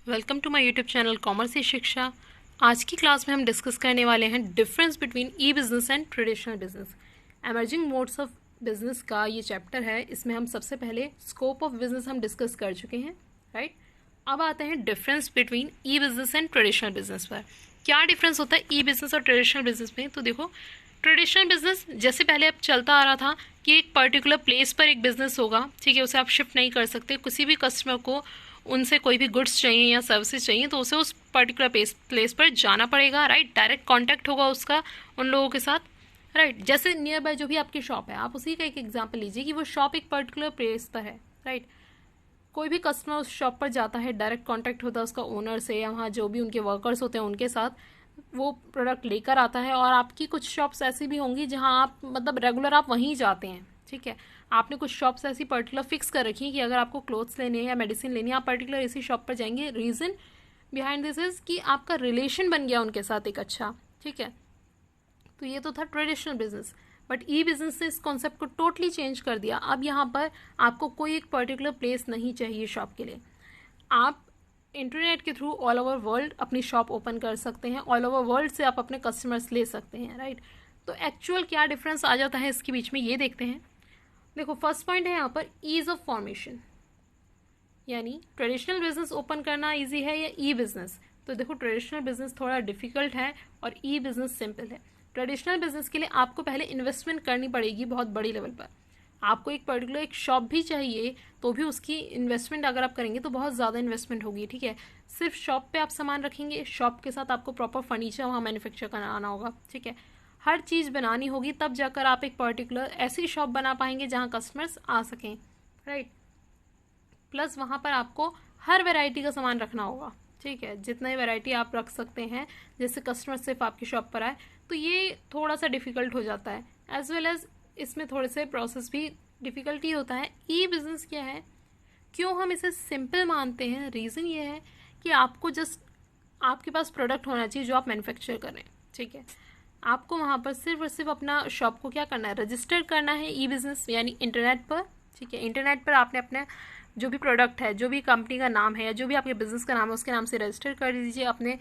Welcome to my YouTube channel Commerce Shiksha. आज की class में हम डिस्कस करने वाले हैं difference between E business and traditional business. Emerging modes of business का ये चैप्टर है। इसमें हम सबसे पहले स्कोप ऑफ बिजनेस हम डिस्कस कर चुके हैं, राइट। अब आते हैं difference between E business and traditional business पर। क्या डिफरेंस होता है ई बिजनेस और ट्रेडिशनल बिजनेस में? तो देखो, ट्रेडिशनल बिजनेस जैसे पहले अब चलता आ रहा था कि एक पर्टिकुलर प्लेस पर एक बिजनेस होगा, ठीक है, उसे आप शिफ्ट नहीं कर सकते। किसी भी कस्टमर को उनसे कोई भी गुड्स चाहिए या सर्विसेज चाहिए तो उसे उस पर्टिकुलर प्लेस पर जाना पड़ेगा, राइट। डायरेक्ट कांटेक्ट होगा उसका उन लोगों के साथ, राइट। जैसे नियर बाय जो भी आपकी शॉप है, आप उसी का एक एग्जांपल लीजिए कि वो शॉप एक पर्टिकुलर प्लेस पर है, राइट। कोई भी कस्टमर उस शॉप पर जाता है, डायरेक्ट कांटेक्ट होता है उसका ओनर से या वहाँ जो भी उनके वर्कर्स होते हैं उनके साथ, वो प्रोडक्ट लेकर आता है। और आपकी कुछ शॉप्स ऐसी भी होंगी जहाँ आप मतलब रेगुलर आप वहीं जाते हैं, ठीक है। आपने कुछ शॉप्स ऐसी पर्टिकुलर फिक्स कर रखी है कि अगर आपको क्लोथ्स लेने हैं या मेडिसिन लेनी है, आप पर्टिकुलर इसी शॉप पर जाएंगे। रीज़न बिहाइंड दिस इज कि आपका रिलेशन बन गया उनके साथ एक अच्छा, ठीक है। तो ये तो था traditional business, but E business ने इस कॉन्सेप्ट को टोटली चेंज कर दिया। अब यहाँ पर आपको कोई एक पर्टिकुलर प्लेस नहीं चाहिए शॉप के लिए। आप इंटरनेट के थ्रू ऑल ओवर वर्ल्ड अपनी शॉप ओपन कर सकते हैं, ऑल ओवर वर्ल्ड से आप अपने कस्टमर्स ले सकते हैं, राइट। तो एक्चुअल क्या डिफरेंस आ जाता है इसके बीच में, ये देखते हैं। देखो, फर्स्ट पॉइंट है यहाँ पर ईज ऑफ फॉर्मेशन, यानी ट्रेडिशनल बिजनेस ओपन करना इजी है या ई बिजनेस। तो देखो, ट्रेडिशनल बिजनेस थोड़ा डिफिकल्ट है और ई बिजनेस सिंपल है। ट्रेडिशनल बिजनेस के लिए आपको पहले इन्वेस्टमेंट करनी पड़ेगी बहुत बड़ी लेवल पर। आपको एक पर्टिकुलर एक शॉप भी चाहिए तो भी उसकी इन्वेस्टमेंट अगर आप करेंगे तो बहुत ज़्यादा इन्वेस्टमेंट होगी, ठीक है। सिर्फ शॉप पे आप सामान रखेंगे, शॉप के साथ आपको प्रॉपर फर्नीचर वहाँ मैन्युफैक्चर कराना होगा, ठीक है। हर चीज़ बनानी होगी, तब जाकर आप एक पर्टिकुलर ऐसी शॉप बना पाएंगे जहाँ कस्टमर्स आ सकें, राइट। प्लस वहाँ पर आपको हर वैरायटी का सामान रखना होगा, ठीक है। जितने वैरायटी आप रख सकते हैं जैसे कस्टमर सिर्फ आपकी शॉप पर आए, तो ये थोड़ा सा डिफिकल्ट हो जाता है। एज वेल एज इसमें थोड़े से प्रोसेस भी डिफिकल्टी होता है। ई बिजनेस क्या है, क्यों हम इसे सिंपल मानते हैं? रीज़न ये है कि आपको जस्ट आपके पास प्रोडक्ट होना चाहिए जो आप मैन्युफैक्चर करें, ठीक है। आपको वहाँ पर सिर्फ और सिर्फ अपना शॉप को क्या करना है, रजिस्टर करना है ई बिजनेस यानी इंटरनेट पर, ठीक है। इंटरनेट पर आपने अपने जो भी प्रोडक्ट है, जो भी कंपनी का नाम है या जो भी आपके बिजनेस का नाम है उसके नाम से रजिस्टर कर दीजिए, अपने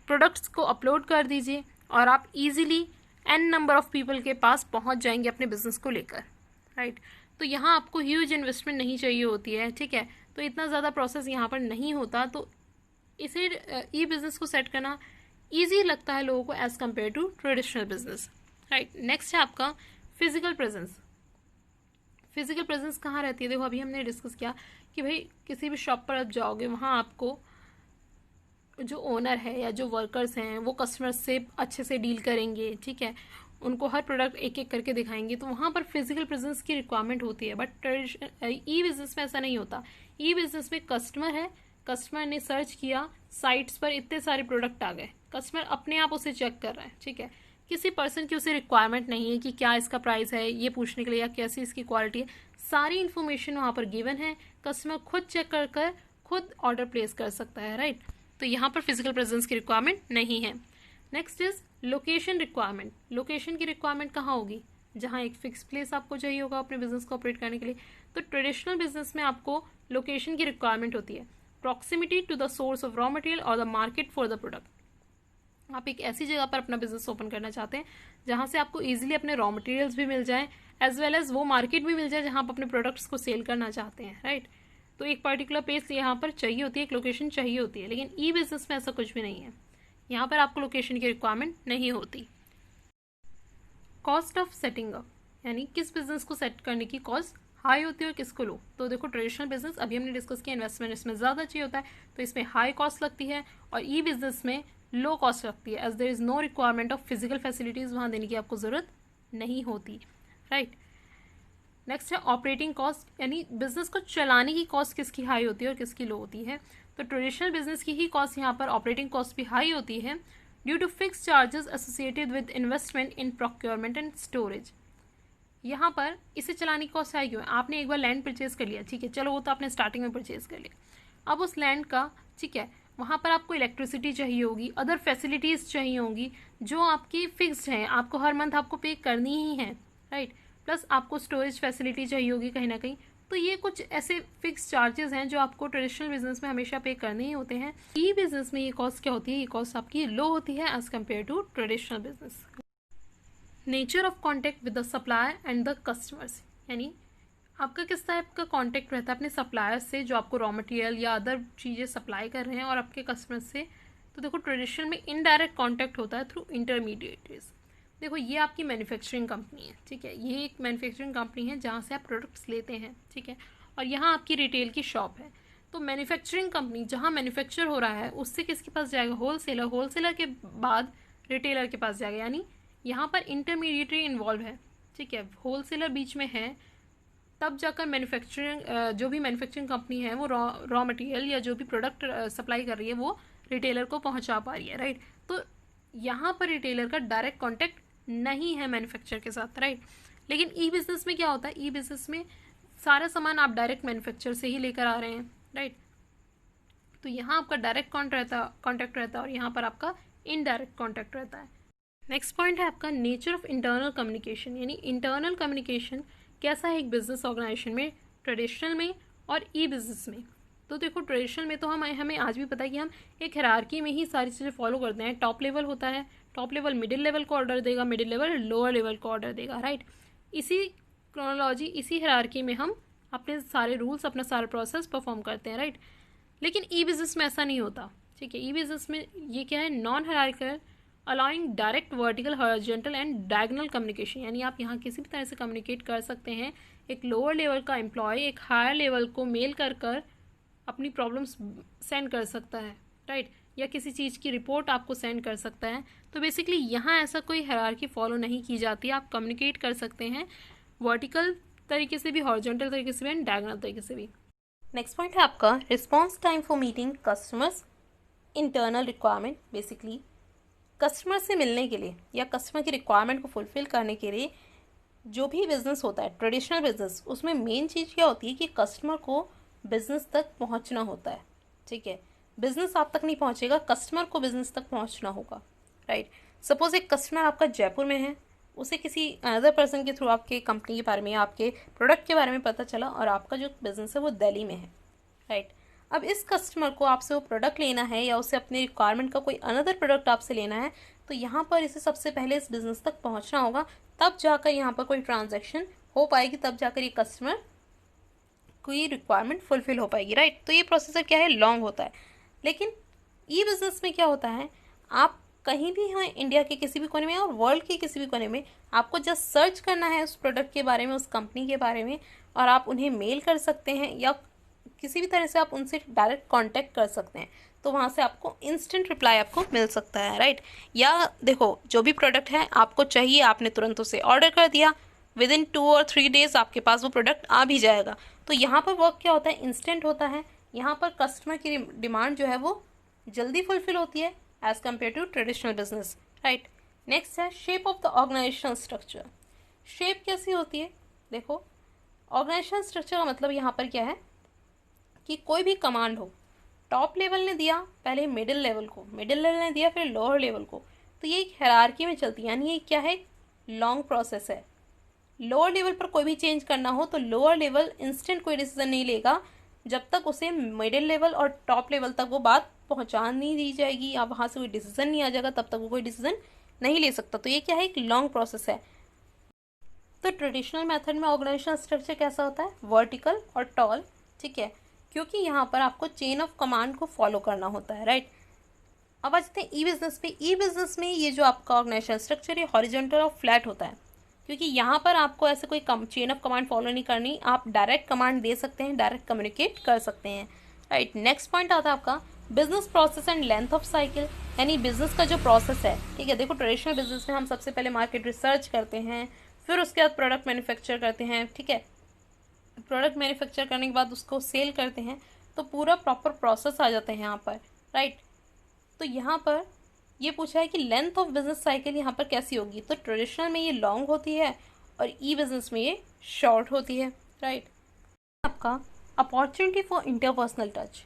प्रोडक्ट्स को अपलोड कर दीजिए और आप easily an number of people के पास पहुंच जाएंगे अपने बिजनेस को लेकर, राइट। तो यहाँ आपको ह्यूज इन्वेस्टमेंट नहीं चाहिए होती है, ठीक है। तो इतना ज़्यादा प्रोसेस यहाँ पर नहीं होता, तो इसे ई बिजनेस को सेट करना ईजी लगता है लोगों को as compare to traditional business, right. Next है आपका फिजिकल प्रेजेंस। फिजिकल प्रेजेंस कहाँ रहती है? देखो, अभी हमने डिस्कस किया कि भाई किसी भी शॉप पर आप जाओगे, वहाँ आपको जो ओनर है या जो वर्कर्स हैं वो कस्टमर्स से अच्छे से डील करेंगे, ठीक है। उनको हर प्रोडक्ट एक एक करके दिखाएंगे, तो वहाँ पर फिजिकल प्रेजेंस की रिक्वायरमेंट होती है। बट ई बिजनेस में ऐसा नहीं होता। ई बिजनेस में कस्टमर है, कस्टमर ने सर्च किया, साइट्स पर इतने सारे प्रोडक्ट आ गए, कस्टमर अपने आप उसे चेक कर रहा है, ठीक है। किसी पर्सन की उसे रिक्वायरमेंट नहीं है कि क्या इसका प्राइस है ये पूछने के लिए या कैसी इसकी क्वालिटी है। सारी इन्फॉर्मेशन वहाँ पर गिवन है, कस्टमर खुद चेक कर कर खुद ऑर्डर प्लेस कर सकता है, राइट। तो यहाँ पर फिजिकल प्रेजेंस की रिक्वायरमेंट नहीं है। Next is location requirement. Location की रिक्वायरमेंट कहाँ होगी? जहाँ एक फिक्स प्लेस आपको चाहिए होगा अपने बिजनेस को ऑपरेट करने के लिए। तो ट्रेडिशनल बिजनेस में आपको लोकेशन की रिक्वायरमेंट होती है। Proximity to the source of raw material और the market for the product. आप एक ऐसी जगह पर अपना बिजनेस ओपन करना चाहते हैं जहाँ से आपको ईजिली अपने रॉ मटेरियल्स भी मिल जाएं, एज वेल एज वो मार्केट भी मिल जाए जहाँ आप अपने प्रोडक्ट्स को सेल करना चाहते हैं, राइट। तो एक पर्टिकुलर प्लेस यहाँ पर चाहिए होती है, एक लोकेशन चाहिए होती है। लेकिन ई बिजनेस में ऐसा कुछ भी नहीं है, यहाँ पर आपको लोकेशन की रिक्वायरमेंट नहीं होती। कॉस्ट ऑफ सेटिंग अप, यानी किस बिजनेस को सेट करने की कॉस्ट हाई होती है और किसको लो। तो देखो, ट्रेडिशनल बिजनेस अभी हमने डिस्कस किया, इन्वेस्टमेंट इसमें ज़्यादा चाहिए होता है तो इसमें हाई कॉस्ट लगती है, और ई बिजनेस में लो कॉस्ट लगती है, as there is no requirement of physical facilities वहाँ देने की आपको ज़रूरत नहीं होती, राइट। नेक्स्ट है ऑपरेटिंग कॉस्ट, यानी बिजनेस को चलाने की कॉस्ट किसकी हाई होती है और किसकी लो होती है। तो ट्रेडिशनल बिजनेस की ही कॉस्ट यहाँ पर ऑपरेटिंग कॉस्ट भी हाई होती है due to fix charges associated with investment in procurement and storage. यहाँ पर इसे चलाने की कॉस्ट हाई क्यों है? आपने एक बार लैंड परचेज कर लिया, ठीक है, चलो वो तो आपने स्टार्टिंग में परचेज कर लिया। अब उस लैंड का, ठीक है, वहाँ पर आपको इलेक्ट्रिसिटी चाहिए होगी, अदर फैसिलिटीज़ चाहिए होंगी जो आपकी फिक्स्ड हैं, आपको हर मंथ आपको पे करनी ही है, राइट। प्लस आपको स्टोरेज फैसिलिटी चाहिए होगी कहीं ना कहीं, तो ये कुछ ऐसे फिक्स चार्जेस हैं जो आपको ट्रेडिशनल बिजनेस में हमेशा पे करने ही होते हैं। ई बिजनेस में ये कॉस्ट क्या होती है, ये कॉस्ट आपकी लो होती है as compare to traditional business. Nature of contact with the supplier and the customers, यानी आपका किस टाइप का कॉन्टैक्ट रहता है अपने सप्लायर से जो आपको रॉ मटेरियल या अदर चीज़ें सप्लाई कर रहे हैं, और आपके कस्टमर से। तो देखो ट्रेडिशनल में इनडायरेक्ट कॉन्टैक्ट होता है थ्रू इंटरमीडिएटरीज। देखो ये आपकी मैन्युफैक्चरिंग कंपनी है, ठीक है, ये एक मैन्युफैक्चरिंग कंपनी है जहाँ से आप प्रोडक्ट्स लेते हैं, ठीक है, और यहाँ आपकी रिटेल की शॉप है। तो मैन्युफैक्चरिंग कंपनी जहाँ मैन्युफैक्चर हो रहा है उससे किसके पास जाएगा, होलसेलर, होलसेलर के बाद रिटेलर के पास जाएगा, यानी यहाँ पर इंटरमीडिएटरी इन्वॉल्व है, ठीक है, होलसेलर बीच में है, तब जाकर मैन्युफैक्चरिंग जो भी मैन्युफैक्चरिंग कंपनी है वो रॉ मटेरियल या जो भी प्रोडक्ट सप्लाई कर रही है वो रिटेलर को पहुंचा पा रही है, राइट। तो यहाँ पर रिटेलर का डायरेक्ट कॉन्टैक्ट नहीं है मैन्युफैक्चर के साथ, राइट। लेकिन ई बिजनेस में क्या होता है, ई बिजनेस में सारा सामान आप डायरेक्ट मैन्युफैक्चर से ही लेकर आ रहे हैं, राइट। तो यहाँ आपका डायरेक्ट कॉन्टैक्ट रहता है और यहाँ पर आपका इनडायरेक्ट कॉन्टैक्ट रहता है। नेक्स्ट पॉइंट है आपका नेचर ऑफ इंटरनल कम्युनिकेशन, यानी इंटरनल कम्युनिकेशन कैसा है एक बिजनेस ऑर्गेनाइजेशन में, ट्रेडिशनल में और ई बिजनेस में। तो देखो ट्रेडिशनल में तो हमें आज भी पता है कि हम एक हायरार्की में ही सारी चीज़ें फॉलो करते हैं। टॉप लेवल होता है, टॉप लेवल मिडिल लेवल को ऑर्डर देगा, मिडिल लेवल लोअर लेवल को ऑर्डर देगा, राइट। इसी क्रोनोलॉजी, इसी हायरार्की में हम अपने सारे रूल्स, अपना सारा प्रोसेस परफॉर्म करते हैं, राइट। लेकिन ई बिजनेस में ऐसा नहीं होता, ठीक है। ई बिजनेस में ये क्या है, non hierarchical, allowing direct vertical, horizontal and diagonal communication, यानी आप यहाँ किसी भी तरह से कम्युनिकेट कर सकते हैं। एक लोअर लेवल का एम्प्लॉय एक हायर लेवल को मेल कर अपनी प्रॉब्लम्स सेंड कर सकता है, राइट, या किसी चीज़ की रिपोर्ट आपको सेंड कर सकता है। तो बेसिकली यहाँ ऐसा कोई हायरार्की फॉलो नहीं की जाती है, आप कम्युनिकेट कर सकते हैं वर्टिकल तरीके से भी, हॉरिजॉन्टल तरीके से भी एंड डायगोनल तरीके से भी। नेक्स्ट पॉइंट है आपका response time for meeting customers internal requirement. Basically customer से मिलने के लिए या कस्टमर की रिक्वायरमेंट को फुलफिल करने के लिए जो भी बिज़नेस होता है ट्रेडिशनल बिजनेस, उसमें मेन चीज़ क्या होती है कि कस्टमर को बिज़नेस तक पहुंचना होता है, ठीक है। बिज़नेस आप तक नहीं पहुंचेगा, कस्टमर को बिज़नेस तक पहुंचना होगा, राइट। सपोज एक कस्टमर आपका जयपुर में है, उसे किसी अदर पर्सन के थ्रू आपके कंपनी के बारे में या आपके प्रोडक्ट के बारे में पता चला और आपका जो बिज़नेस है वो दिल्ली में है, राइट। अब इस कस्टमर को आपसे वो प्रोडक्ट लेना है या उसे अपने रिक्वायरमेंट का कोई अनदर प्रोडक्ट आपसे लेना है, तो यहाँ पर इसे सबसे पहले इस बिज़नेस तक पहुँचना होगा, तब जाकर यहाँ पर कोई ट्रांजैक्शन हो पाएगी, तब जाकर ये कस्टमर कोई रिक्वायरमेंट फुलफिल हो पाएगी, राइट। तो ये प्रोसेसर क्या है, लॉन्ग होता है। लेकिन ई बिज़नेस में क्या होता है, आप कहीं भी हैं इंडिया के किसी भी कोने में और वर्ल्ड के किसी भी कोने में, आपको जस्ट सर्च करना है उस प्रोडक्ट के बारे में, उस कंपनी के बारे में, और आप उन्हें मेल कर सकते हैं या किसी भी तरह से आप उनसे डायरेक्ट कांटेक्ट कर सकते हैं। तो वहाँ से आपको इंस्टेंट रिप्लाई आपको मिल सकता है, राइट। या देखो जो भी प्रोडक्ट है आपको चाहिए, आपने तुरंत उसे ऑर्डर कर दिया, विद इन 2 और 3 डेज आपके पास वो प्रोडक्ट आ भी जाएगा। तो यहाँ पर वर्क क्या होता है, इंस्टेंट होता है। यहाँ पर कस्टमर की डिमांड जो है वो जल्दी फुलफिल होती है as compare to traditional business, right. Next है shape of the organisational structure. Shape कैसी होती है, देखो ऑर्गेनाइजेशनल स्ट्रक्चर का मतलब यहाँ पर क्या है कि कोई भी कमांड हो, टॉप लेवल ने दिया पहले मिडिल लेवल को, मिडिल लेवल ने दिया फिर लोअर लेवल को, तो ये एक हायरार्की में चलती है, यानी ये क्या है, लॉन्ग प्रोसेस है। लोअर लेवल पर कोई भी चेंज करना हो तो लोअर लेवल इंस्टेंट कोई डिसीजन नहीं लेगा, जब तक उसे मिडिल लेवल और टॉप लेवल तक वो बात पहुंचा नहीं दी जाएगी या वहाँ से कोई डिसीजन नहीं आ जाएगा, तब तक वो कोई डिसीजन नहीं ले सकता। तो ये क्या है, एक लॉन्ग प्रोसेस है। तो ट्रेडिशनल मेथड में ऑर्गेनाइजेशनल स्ट्रक्चर कैसा होता है, वर्टिकल और टॉल, ठीक है, क्योंकि यहाँ पर आपको चेन ऑफ कमांड को फॉलो करना होता है, राइट। अब आ जाते हैं ई बिजनेस पे। ई बिजनेस में ये जो आपका ऑर्गेनाइजेशनल स्ट्रक्चर है हॉरिजॉन्टल और फ्लैट होता है, क्योंकि यहाँ पर आपको ऐसे कोई चेन ऑफ कमांड फॉलो नहीं करनी, आप डायरेक्ट कमांड दे सकते हैं, डायरेक्ट कम्युनिकेट कर सकते हैं, राइट। नेक्स्ट पॉइंट आता है आपका business process and length of cycle, यानी बिजनेस का जो प्रोसेस है, ठीक है। देखो ट्रेडिशनल बिजनेस में हम सबसे पहले मार्केट रिसर्च करते हैं, फिर उसके बाद प्रोडक्ट मैन्युफैक्चर करते हैं, ठीक है। प्रोडक्ट मैन्युफैक्चर करने के बाद उसको सेल करते हैं, तो पूरा प्रॉपर प्रोसेस आ जाता है यहाँ पर, राइट। तो यहाँ पर ये पूछा है कि लेंथ ऑफ बिजनेस साइकिल यहाँ पर कैसी होगी, तो ट्रेडिशनल में ये लॉन्ग होती है और ई बिजनेस में ये शॉर्ट होती है, राइट। आपका अपॉर्चुनिटी फॉर इंटरपर्सनल टच।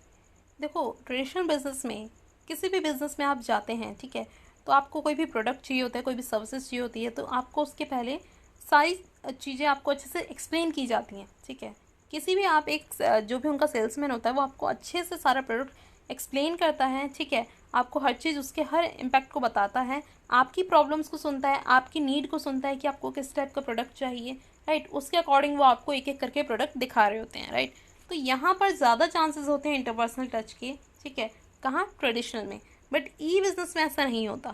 देखो ट्रेडिशनल बिजनेस में, किसी भी बिजनेस में आप जाते हैं, ठीक है, तो आपको कोई भी प्रोडक्ट चाहिए होता है, कोई भी सर्विसेज चाहिए होती है, तो आपको उसके पहले सारी चीज़ें आपको अच्छे से एक्सप्लेन की जाती हैं, ठीक है, किसी भी आप एक जो भी उनका सेल्समैन होता है वो आपको अच्छे से सारा प्रोडक्ट एक्सप्लेन करता है, ठीक है, आपको हर चीज़ उसके हर इम्पैक्ट को बताता है, आपकी प्रॉब्लम्स को सुनता है, आपकी नीड को सुनता है कि आपको किस टाइप का प्रोडक्ट चाहिए, राइट, उसके अकॉर्डिंग वो आपको एक एक करके प्रोडक्ट दिखा रहे होते हैं, राइट। तो यहाँ पर ज़्यादा चांसेस होते हैं इंटरपर्सनल टच के, ठीक है, कहाँ, ट्रेडिशनल में। बट ई बिज़नेस में ऐसा नहीं होता,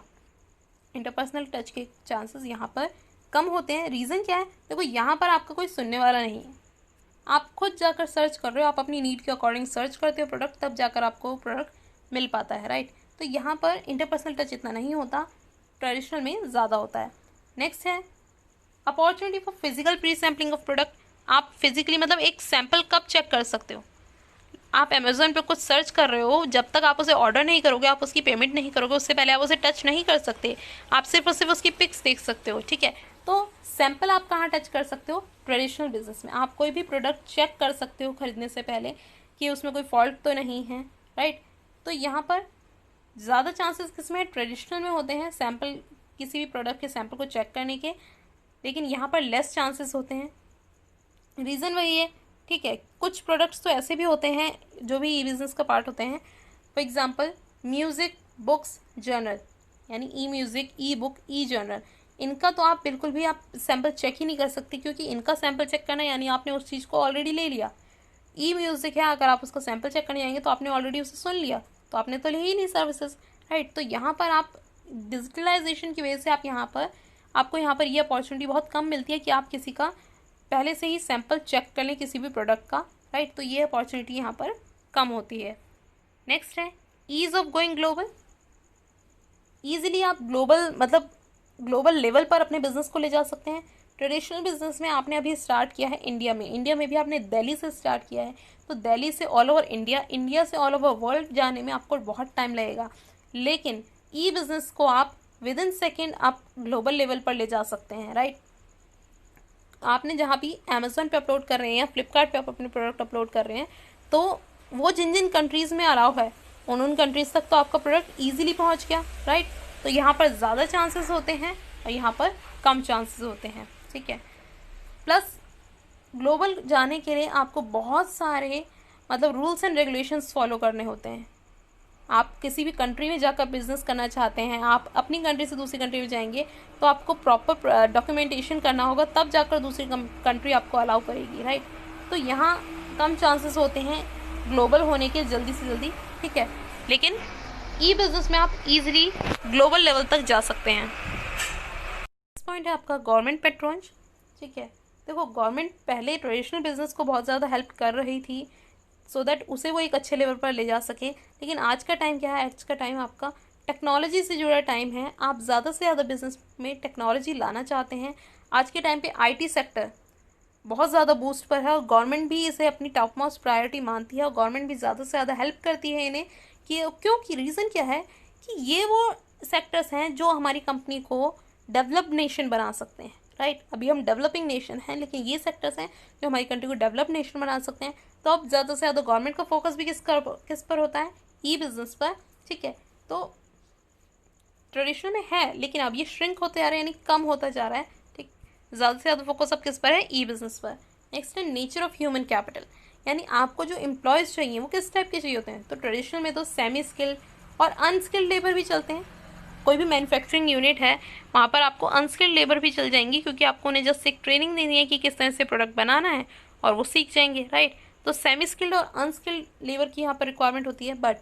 इंटरपर्सनल टच के चांसेस यहाँ पर कम होते हैं। रीज़न क्या है, देखो यहाँ पर आपका कोई सुनने वाला नहीं है, आप खुद जाकर सर्च कर रहे हो, आप अपनी नीड के अकॉर्डिंग सर्च करते हो प्रोडक्ट, तब जाकर आपको प्रोडक्ट मिल पाता है, राइट। तो यहाँ पर इंटरपर्सनल टच इतना नहीं होता, ट्रेडिशनल में ज़्यादा होता है। नेक्स्ट है opportunity for physical pre sampling of product. आप फिजिकली मतलब एक सैम्पल कब चेक कर सकते हो, आप अमेज़ोन पे कुछ सर्च कर रहे हो, जब तक आप उसे ऑर्डर नहीं करोगे, आप उसकी पेमेंट नहीं करोगे, उससे पहले आप उसे टच नहीं कर सकते, आप सिर्फ और सिर्फ उसकी पिक्स देख सकते हो, ठीक है। तो सैंपल आप कहाँ टच कर सकते हो, ट्रेडिशनल बिजनेस में। आप कोई भी प्रोडक्ट चेक कर सकते हो खरीदने से पहले कि उसमें कोई फॉल्ट तो नहीं है, राइट। तो यहाँ पर ज़्यादा चांसेस किसमें, ट्रेडिशनल में होते हैं सैंपल, किसी भी प्रोडक्ट के सैंपल को चेक करने के, लेकिन यहाँ पर लेस चांसेस होते हैं। रीज़न वही है, ठीक है। कुछ प्रोडक्ट्स तो ऐसे भी होते हैं जो भी ई बिज़नेस का पार्ट होते हैं, for example music, books, journal, यानी ई म्यूज़िक, ई बुक, ई जर्नल, इनका तो आप बिल्कुल भी आप सैंपल चेक ही नहीं कर सकते, क्योंकि इनका सैंपल चेक करना यानी आपने उस चीज़ को ऑलरेडी ले लिया। ई म्यूज़िक है, अगर आप उसका सैंपल चेक करने जाएंगे तो आपने ऑलरेडी उसे सुन लिया, तो आपने तो ली ही नहीं सर्विसेज, राइट। तो यहाँ पर आप डिजिटलाइजेशन की वजह से आपको यहाँ पर ये अपॉर्चुनिटी बहुत कम मिलती है कि आप किसी का पहले से ही सैंपल चेक कर लें किसी भी प्रोडक्ट का, राइट। तो ये अपॉर्चुनिटी यहाँ पर कम होती है। नेक्स्ट है ease of going global. Easily आप ग्लोबल लेवल पर अपने बिजनेस को ले जा सकते हैं। ट्रेडिशनल बिजनेस में आपने अभी स्टार्ट किया है इंडिया में भी आपने दिल्ली से स्टार्ट किया है, तो दिल्ली से ऑल ओवर इंडिया से ऑल ओवर वर्ल्ड जाने में आपको बहुत टाइम लगेगा। लेकिन ई बिजनेस को आप विद इन सेकेंड आप ग्लोबल लेवल पर ले जा सकते हैं, राइट। आपने जहाँ भी अमेज़ोन पे अपलोड कर रहे हैं या फ्लिपकार्ट पे आप अपने प्रोडक्ट अपलोड कर रहे हैं, तो वो जिन जिन कंट्रीज़ में अलाउ है उन कंट्रीज़ तक तो आपका प्रोडक्ट ईजिली पहुँच गया, राइट। तो यहाँ पर ज़्यादा चांसेस होते हैं और यहाँ पर कम चांसेस होते हैं, ठीक है। प्लस ग्लोबल जाने के लिए आपको बहुत सारे रूल्स एंड रेगुलेशंस फॉलो करने होते हैं। आप किसी भी कंट्री में जाकर बिजनेस करना चाहते हैं, आप अपनी कंट्री से दूसरी कंट्री में जाएंगे तो आपको प्रॉपर डॉक्यूमेंटेशन करना होगा, तब जाकर दूसरी कंट्री आपको अलाउ करेगी, राइट। तो यहाँ कम चांसेस होते हैं ग्लोबल होने के जल्दी से जल्दी, ठीक है। लेकिन ई बिजनेस में आप इजीली ग्लोबल लेवल तक जा सकते हैं। नेक्स्ट पॉइंट है आपका गवर्नमेंट पैट्रोनेज, ठीक है। देखो गवर्नमेंट पहले ट्रेडिशनल बिजनेस को बहुत ज़्यादा हेल्प कर रही थी सो दैट उसे वो एक अच्छे लेवल पर ले जा सके, लेकिन आज का टाइम क्या है, आज का टाइम आपका टेक्नोलॉजी से जुड़ा टाइम है। आप ज़्यादा से ज़्यादा बिजनेस में टेक्नोलॉजी लाना चाहते हैं। आज के टाइम पे आईटी सेक्टर बहुत ज़्यादा बूस्ट पर है और गवर्नमेंट भी इसे अपनी टॉप मोस्ट प्रायोरिटी मानती है और गवर्नमेंट भी ज़्यादा से ज़्यादा हेल्प करती है इन्हें, कि क्योंकि रीज़न क्या है कि ये वो सेक्टर्स हैं जो हमारी कंपनी को डेवलप्ड नेशन बना सकते हैं, राइट। अभी हम डेवलपिंग नेशन हैं, लेकिन ये सेक्टर्स हैं जो हमारी कंट्री को डेवलप नेशन बना सकते हैं। तो अब ज़्यादा से ज़्यादा गवर्नमेंट का फोकस भी किस पर होता है, ई बिजनेस पर, ठीक है। तो ट्रेडिशनल में है लेकिन अब ये श्रिंक होते जा रहे हैं, यानी कम होता जा रहा है, ठीक। ज़्यादा से ज़्यादा फोकस अब किस पर है, ई बिजनेस पर। नेक्स्ट है नेचर ऑफ ह्यूमन कैपिटल, यानी आपको जो एम्प्लॉयज़ चाहिए वो किस टाइप के चाहिए होते हैं। तो ट्रेडिशनल में तो सेमी स्किल्ड और अनस्किल्ड लेबर भी चलते हैं। कोई भी मैन्युफैक्चरिंग यूनिट है वहाँ पर आपको अनस्किल्ड लेबर भी चल जाएंगी, क्योंकि आपको उन्हें जस्ट एक ट्रेनिंग देनी है कि किस तरह से प्रोडक्ट बनाना है और वो सीख जाएंगे, राइट। तो सेमी स्किल्ड और अनस्किल्ड लेबर की यहाँ पर रिक्वायरमेंट होती है। बट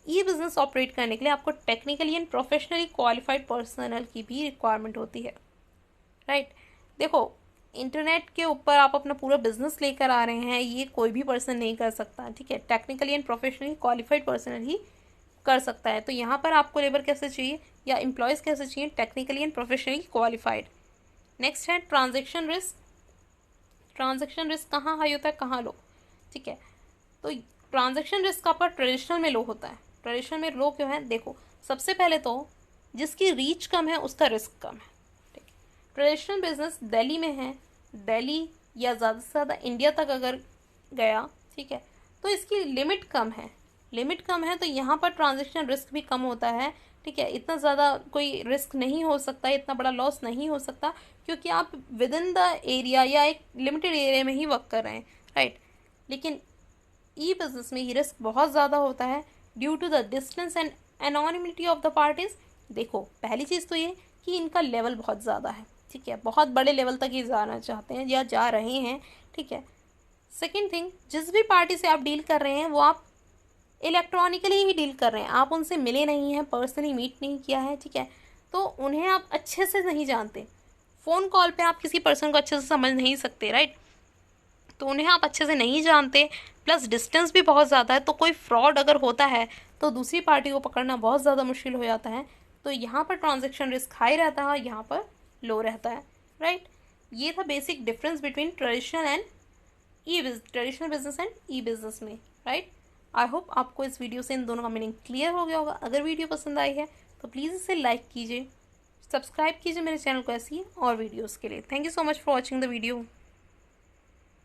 ये बिजनेस ऑपरेट करने के लिए आपको technically and professionally qualified personal की भी रिक्वायरमेंट होती है, राइट। देखो इंटरनेट के ऊपर आप अपना पूरा बिजनेस लेकर आ रहे हैं, ये कोई भी पर्सन नहीं कर सकता, ठीक है। Technically and professionally qualified personal ही कर सकता है। तो यहाँ पर आपको लेबर कैसे चाहिए या एम्प्लॉयज़ कैसे चाहिए, technically and professionally qualified. Next है ट्रांजैक्शन रिस्क। ट्रांजैक्शन रिस्क कहाँ हाई होता है, कहाँ लो, ठीक है। तो ट्रांजैक्शन रिस्क आपका ट्रेडिशनल में लो होता है। ट्रेडिशनल में लो क्यों है, देखो सबसे पहले तो जिसकी रीच कम है उसका रिस्क कम है, ठीक है। ट्रेडिशनल बिजनेस दिल्ली में है, दिल्ली या ज़्यादा से ज़्यादा इंडिया तक अगर गया, ठीक है, तो इसकी लिमिट कम है, तो यहाँ पर ट्रांजैक्शन रिस्क भी कम होता है, ठीक है। इतना ज़्यादा कोई रिस्क नहीं हो सकता, इतना बड़ा लॉस नहीं हो सकता, क्योंकि आप विद इन द एरिया या एक लिमिटेड एरिया में ही वर्क कर रहे हैं, राइट। लेकिन ई बिज़नेस में ये रिस्क बहुत ज़्यादा होता है due to the distance and anonymity of the parties. देखो, पहली चीज़ तो ये कि इनका लेवल बहुत ज़्यादा है, ठीक है, बहुत बड़े लेवल तक ये जाना चाहते हैं या जा रहे हैं, ठीक है। सेकेंड थिंग, जिस भी पार्टी से आप डील कर रहे हैं वो आप इलेक्ट्रॉनिकली ही डील कर रहे हैं, आप उनसे मिले नहीं हैं, पर्सनली मीट नहीं किया है, ठीक है, तो उन्हें आप अच्छे से नहीं जानते। फ़ोन कॉल पे आप किसी पर्सन को अच्छे से समझ नहीं सकते, राइट, तो उन्हें आप अच्छे से नहीं जानते, प्लस डिस्टेंस भी बहुत ज़्यादा है, तो कोई फ्रॉड अगर होता है तो दूसरी पार्टी को पकड़ना बहुत ज़्यादा मुश्किल हो जाता है। तो यहाँ पर ट्रांजैक्शन रिस्क हाई रहता है, यहाँ पर लो रहता है, राइट। ये था basic difference between traditional business and E business में, राइट। आई होप आपको इस वीडियो से इन दोनों का मीनिंग क्लियर हो गया होगा। अगर वीडियो पसंद आई है तो प्लीज़ इसे लाइक कीजिए, सब्सक्राइब कीजिए मेरे चैनल को ऐसी और वीडियोज़ के लिए। Thank you so much for watching the video.